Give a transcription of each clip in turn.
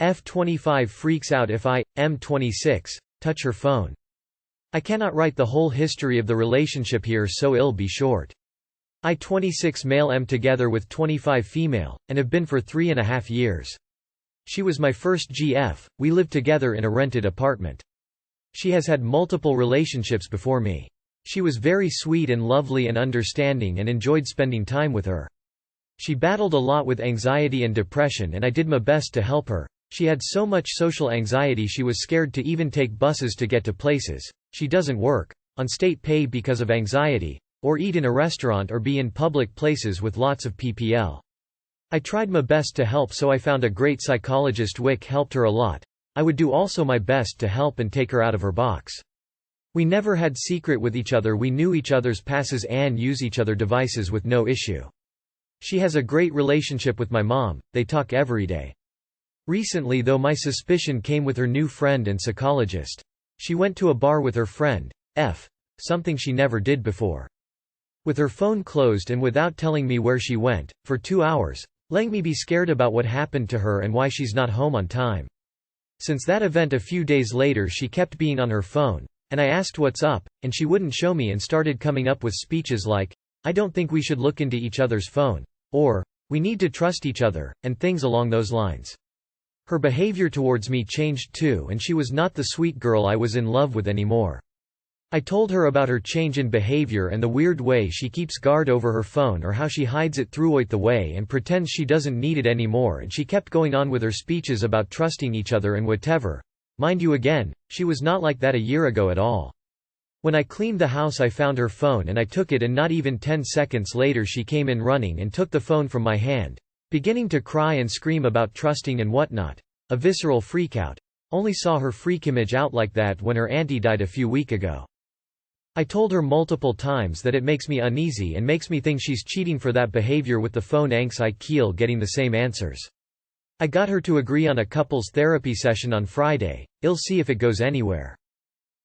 F25 freaks out if I, M26, touch her phone. I cannot write the whole history of the relationship here, so it'll be short. I 26 male am together with 25 female, and have been for 3.5 years. She was my first GF, we lived together in a rented apartment. She has had multiple relationships before me. She was very sweet and lovely and understanding and enjoyed spending time with her. She battled a lot with anxiety and depression and I did my best to help her. She had so much social anxiety she was scared to even take buses to get to places. She doesn't work on state pay because of anxiety, or eat in a restaurant or be in public places with lots of PPL. I tried my best to help, so I found a great psychologist. Wick helped her a lot. I would do also my best to help and take her out of her box. We never had secret with each other, we knew each other's passes and use each other devices with no issue. She has a great relationship with my mom, they talk every day. Recently though my suspicion came with her new friend and psychologist. She went to a bar with her friend, F, something she never did before. With her phone closed and without telling me where she went, for 2 hours, letting me be scared about what happened to her and why she's not home on time. Since that event a few days later she kept being on her phone, and I asked what's up, and she wouldn't show me and started coming up with speeches like, I don't think we should look into each other's phone, or, we need to trust each other, and things along those lines. Her behavior towards me changed too, and she was not the sweet girl I was in love with anymore. I told her about her change in behavior and the weird way she keeps guard over her phone or how she hides it throughout the way and pretends she doesn't need it anymore, and she kept going on with her speeches about trusting each other and whatever. Mind you again, she was not like that a year ago at all. When I cleaned the house I found her phone and I took it, and not even 10 seconds later she came in running and took the phone from my hand, beginning to cry and scream about trusting and whatnot. A visceral freakout. Only saw her freak image out like that when her auntie died a few weeks ago. I told her multiple times that it makes me uneasy and makes me think she's cheating for that behavior with the phone. I keep getting the same answers. I got her to agree on a couples therapy session on Friday. I'll see if it goes anywhere.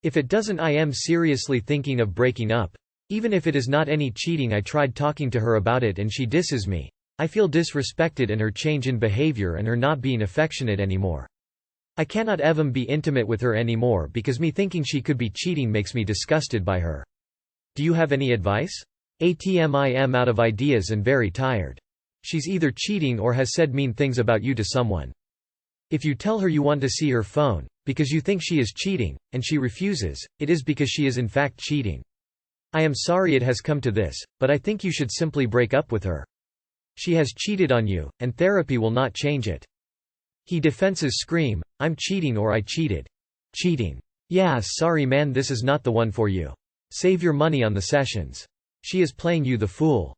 If it doesn't, I am seriously thinking of breaking up. Even if it is not any cheating, I tried talking to her about it and she disses me. I feel disrespected and her change in behavior and her not being affectionate anymore. I cannot even be intimate with her anymore because me thinking she could be cheating makes me disgusted by her. Do you have any advice? I am out of ideas and very tired. She's either cheating or has said mean things about you to someone. If you tell her you want to see her phone, because you think she is cheating, and she refuses, it is because she is in fact cheating. I am sorry it has come to this, but I think you should simply break up with her. She has cheated on you, and therapy will not change it. He defenses scream, I'm cheating or I cheated. Cheating. Yeah, sorry man, this is not the one for you. Save your money on the sessions. She is playing you the fool.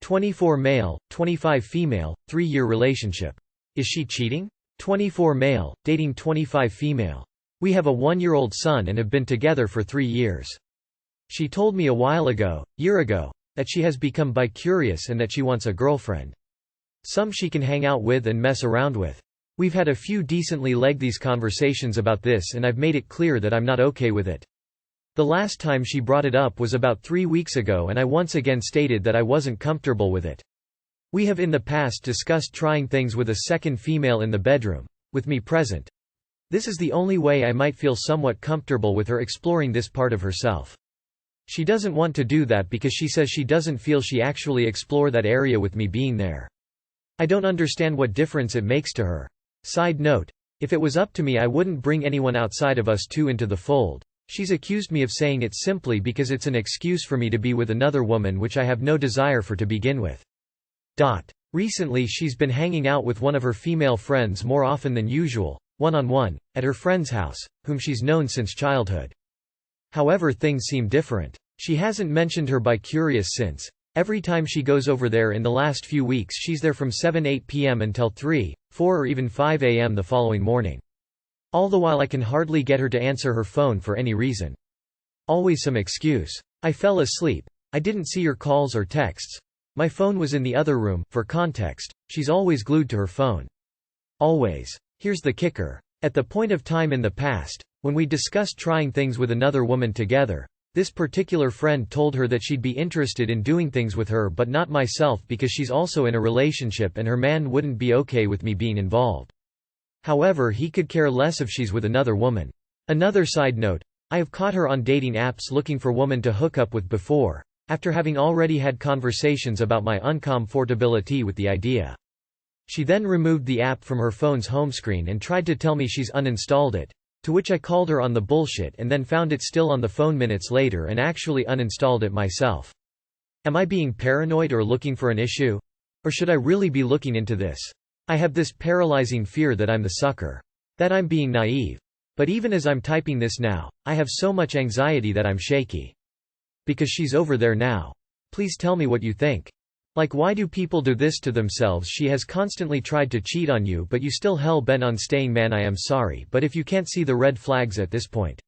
24 male, 25 female, 3-year relationship. Is she cheating? 24 male, dating 25 female. We have a 1-year-old son and have been together for 3 years. She told me a while ago, year ago, that she has become bi-curious and that she wants a girlfriend. Some she can hang out with and mess around with. We've had a few decently lengthy conversations about this and I've made it clear that I'm not okay with it. The last time she brought it up was about 3 weeks ago and I once again stated that I wasn't comfortable with it. We have in the past discussed trying things with a second female in the bedroom, with me present. This is the only way I might feel somewhat comfortable with her exploring this part of herself. She doesn't want to do that because she says she doesn't feel she actually explore that area with me being there. I don't understand what difference it makes to her. Side note, if it was up to me I wouldn't bring anyone outside of us two into the fold. She's accused me of saying it simply because it's an excuse for me to be with another woman which I have no desire for to begin with. Recently she's been hanging out with one of her female friends more often than usual, one-on-one, at her friend's house, whom she's known since childhood. However, things seem different. She hasn't mentioned her bi-curious since. Every time she goes over there in the last few weeks she's there from 7-8 p.m. until 3, 4 or even 5 a.m. the following morning. All the while I can hardly get her to answer her phone for any reason. Always some excuse. I fell asleep. I didn't see her calls or texts. My phone was in the other room. For context, she's always glued to her phone. Always. Here's the kicker. At the point of time in the past, when we discussed trying things with another woman together, This particular friend told her that she'd be interested in doing things with her but not myself because she's also in a relationship and her man wouldn't be okay with me being involved. However, he could care less if she's with another woman. Another side note, I have caught her on dating apps looking for women to hook up with before, after having already had conversations about my uncomfortability with the idea. She then removed the app from her phone's home screen and tried to tell me she's uninstalled it, to which I called her on the bullshit and then found it still on the phone minutes later and actually uninstalled it myself. Am I being paranoid or looking for an issue? Or should I really be looking into this? I have this paralyzing fear that I'm the sucker. That I'm being naive. But even as I'm typing this now, I have so much anxiety that I'm shaky. Because she's over there now. Please tell me what you think. Like, why do people do this to themselves? She has constantly tried to cheat on you but you still hell-bent on staying. Man, I am sorry, but if you can't see the red flags at this point,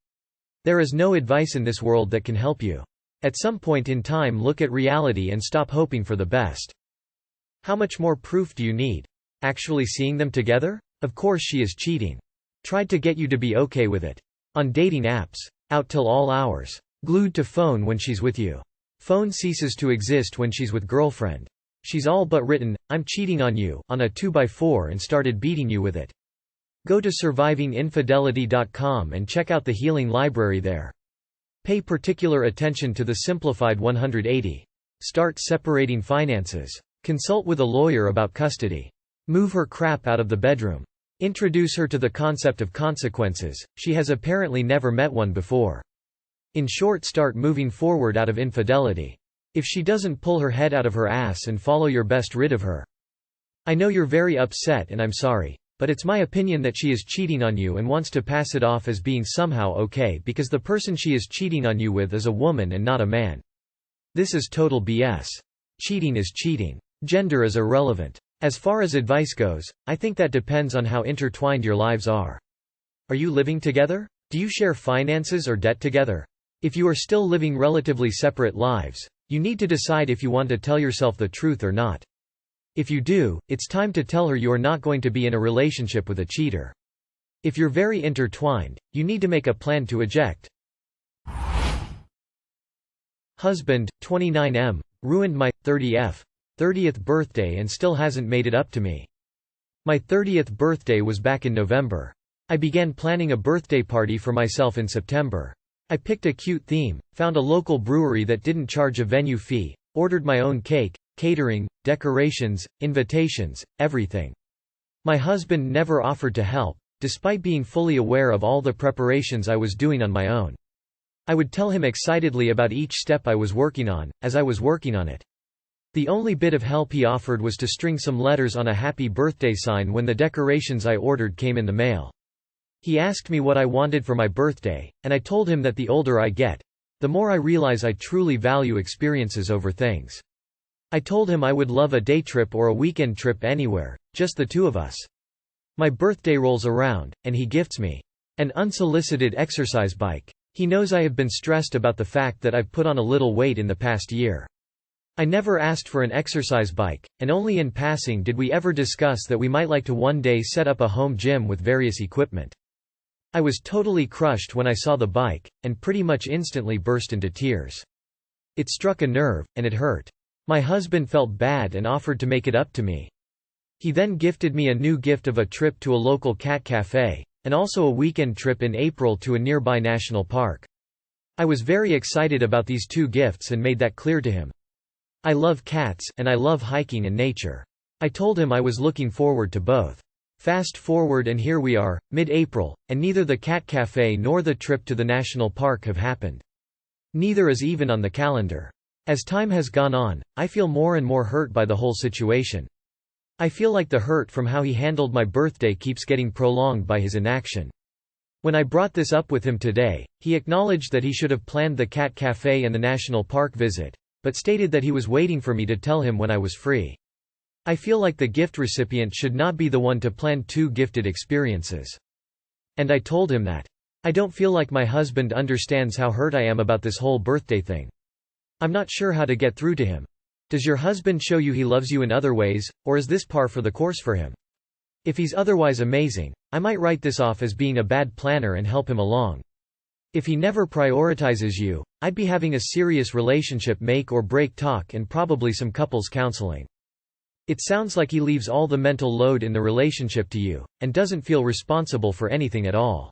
there is no advice in this world that can help you. At some point in time, look at reality and stop hoping for the best. How much more proof do you need? Actually seeing them together? Of course she is cheating. Tried to get you to be okay with it. On dating apps. Out till all hours. Glued to phone when she's with you. Phone ceases to exist when she's with girlfriend. She's all but written, "I'm cheating on you," on a 2x4 and started beating you with it. Go to survivinginfidelity.com and check out the healing library there. Pay particular attention to the simplified 180. Start separating finances. Consult with a lawyer about custody. Move her crap out of the bedroom. Introduce her to the concept of consequences. She has apparently never met one before. In short, start moving forward out of infidelity. If she doesn't pull her head out of her ass and follow your best, rid of her. I know you're very upset and I'm sorry, but it's my opinion that she is cheating on you and wants to pass it off as being somehow okay because the person she is cheating on you with is a woman and not a man. This is total BS. Cheating is cheating. Gender is irrelevant. As far as advice goes, I think that depends on how intertwined your lives are. Are you living together? Do you share finances or debt together? If you are still living relatively separate lives, you need to decide if you want to tell yourself the truth or not. If you do, it's time to tell her you are not going to be in a relationship with a cheater. If you're very intertwined, you need to make a plan to eject. Husband, 29M, ruined my 30th birthday and still hasn't made it up to me. My 30th birthday was back in November. I began planning a birthday party for myself in September. I picked a cute theme, found a local brewery that didn't charge a venue fee, ordered my own cake, catering, decorations, invitations, everything. My husband never offered to help, despite being fully aware of all the preparations I was doing on my own. I would tell him excitedly about each step I was working on, as I was working on it. The only bit of help he offered was to string some letters on a happy birthday sign when the decorations I ordered came in the mail. He asked me what I wanted for my birthday, and I told him that the older I get, the more I realize I truly value experiences over things. I told him I would love a day trip or a weekend trip anywhere, just the two of us. My birthday rolls around, and he gifts me an unsolicited exercise bike. He knows I have been stressed about the fact that I've put on a little weight in the past year. I never asked for an exercise bike, and only in passing did we ever discuss that we might like to one day set up a home gym with various equipment. I was totally crushed when I saw the bike, and pretty much instantly burst into tears. It struck a nerve, and it hurt. My husband felt bad and offered to make it up to me. He then gifted me a new gift of a trip to a local cat cafe, and also a weekend trip in April to a nearby national park. I was very excited about these two gifts and made that clear to him. I love cats, and I love hiking and nature. I told him I was looking forward to both. Fast forward and here we are, mid-April, and neither the cat cafe nor the trip to the national park have happened. Neither is even on the calendar. As time has gone on, I feel more and more hurt by the whole situation. I feel like the hurt from how he handled my birthday keeps getting prolonged by his inaction. When I brought this up with him today, he acknowledged that he should have planned the cat cafe and the national park visit, but stated that he was waiting for me to tell him when I was free. I feel like the gift recipient should not be the one to plan two gifted experiences. And I told him that. I don't feel like my husband understands how hurt I am about this whole birthday thing. I'm not sure how to get through to him. Does your husband show you he loves you in other ways, or is this par for the course for him? If he's otherwise amazing, I might write this off as being a bad planner and help him along. If he never prioritizes you, I'd be having a serious relationship make or break talk and probably some couples counseling. It sounds like he leaves all the mental load in the relationship to you, and doesn't feel responsible for anything at all.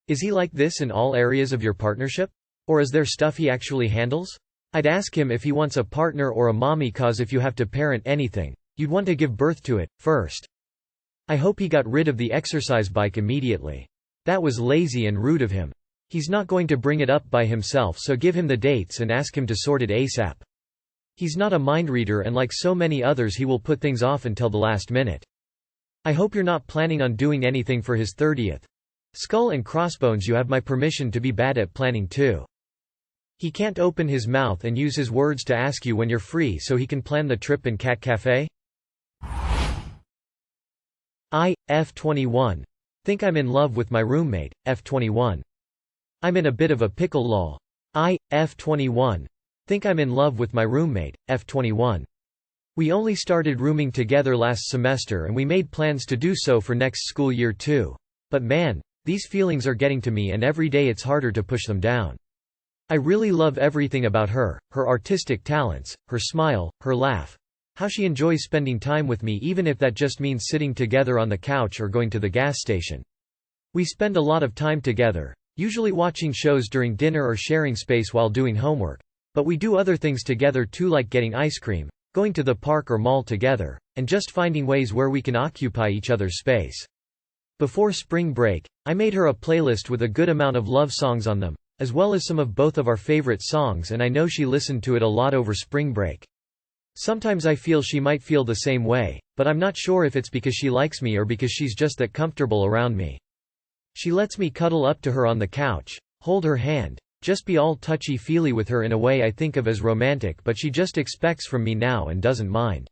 Is he like this in all areas of your partnership? Or is there stuff he actually handles? I'd ask him if he wants a partner or a mommy, cause if you have to parent anything, you'd want to give birth to it, first. I hope he got rid of the exercise bike immediately. That was lazy and rude of him. He's not going to bring it up by himself, so give him the dates and ask him to sort it ASAP. He's not a mind reader, and like so many others he will put things off until the last minute. I hope you're not planning on doing anything for his 30th. Skull and crossbones, you have my permission to be bad at planning too. He can't open his mouth and use his words to ask you when you're free so he can plan the trip and cat cafe? F21. Think I'm in love with my roommate, F21. I'm in a bit of a pickle lol. F21. Think I'm in love with my roommate, F21. We only started rooming together last semester and we made plans to do so for next school year too. But man, these feelings are getting to me and every day it's harder to push them down. I really love everything about her, her artistic talents, her smile, her laugh. How she enjoys spending time with me, even if that just means sitting together on the couch or going to the gas station. We spend a lot of time together, usually watching shows during dinner or sharing space while doing homework. But we do other things together too, like getting ice cream, going to the park or mall together, and just finding ways where we can occupy each other's space. Before spring break, I made her a playlist with a good amount of love songs on them, as well as some of both of our favorite songs, and I know she listened to it a lot over spring break. Sometimes I feel she might feel the same way, but I'm not sure if it's because she likes me or because she's just that comfortable around me. She lets me cuddle up to her on the couch, hold her hand, just be all touchy-feely with her in a way I think of as romantic, but she just expects from me now and doesn't mind.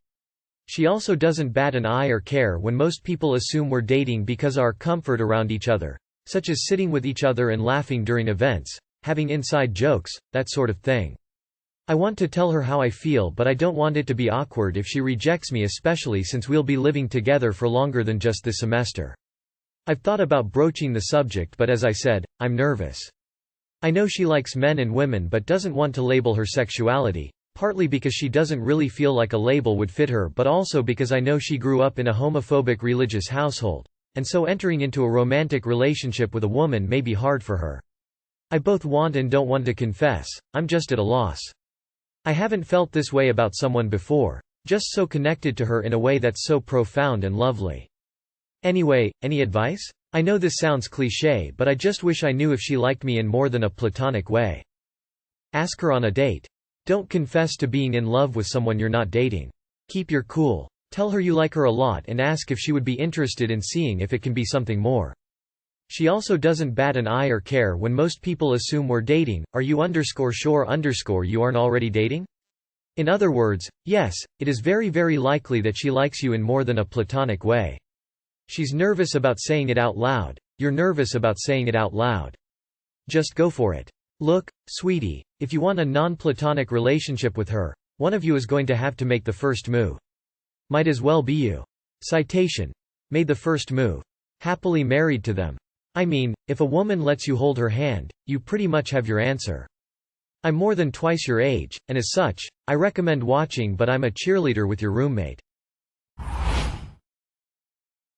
She also doesn't bat an eye or care when most people assume we're dating because our comfort around each other, such as sitting with each other and laughing during events, having inside jokes, that sort of thing. I want to tell her how I feel, but I don't want it to be awkward if she rejects me, especially since we'll be living together for longer than just this semester. I've thought about broaching the subject, but as I said, I'm nervous. I know she likes men and women but doesn't want to label her sexuality, partly because she doesn't really feel like a label would fit her, but also because I know she grew up in a homophobic religious household, and so entering into a romantic relationship with a woman may be hard for her. I both want and don't want to confess, I'm just at a loss. I haven't felt this way about someone before, just so connected to her in a way that's so profound and lovely. Anyway, any advice? I know this sounds cliché, but I just wish I knew if she liked me in more than a platonic way. Ask her on a date. Don't confess to being in love with someone you're not dating. Keep your cool. Tell her you like her a lot and ask if she would be interested in seeing if it can be something more. She also doesn't bat an eye or care when most people assume we're dating. Are you _sure_ you aren't already dating? In other words, yes, it is very, very likely that she likes you in more than a platonic way. She's nervous about saying it out loud. You're nervous about saying it out loud. Just go for it. Look, sweetie, if you want a non-platonic relationship with her, one of you is going to have to make the first move. Might as well be you. Citation. Made the first move. Happily married to them. I mean, if a woman lets you hold her hand, you pretty much have your answer. I'm more than twice your age, and as such, I recommend watching But I'm a Cheerleader with Your Roommate.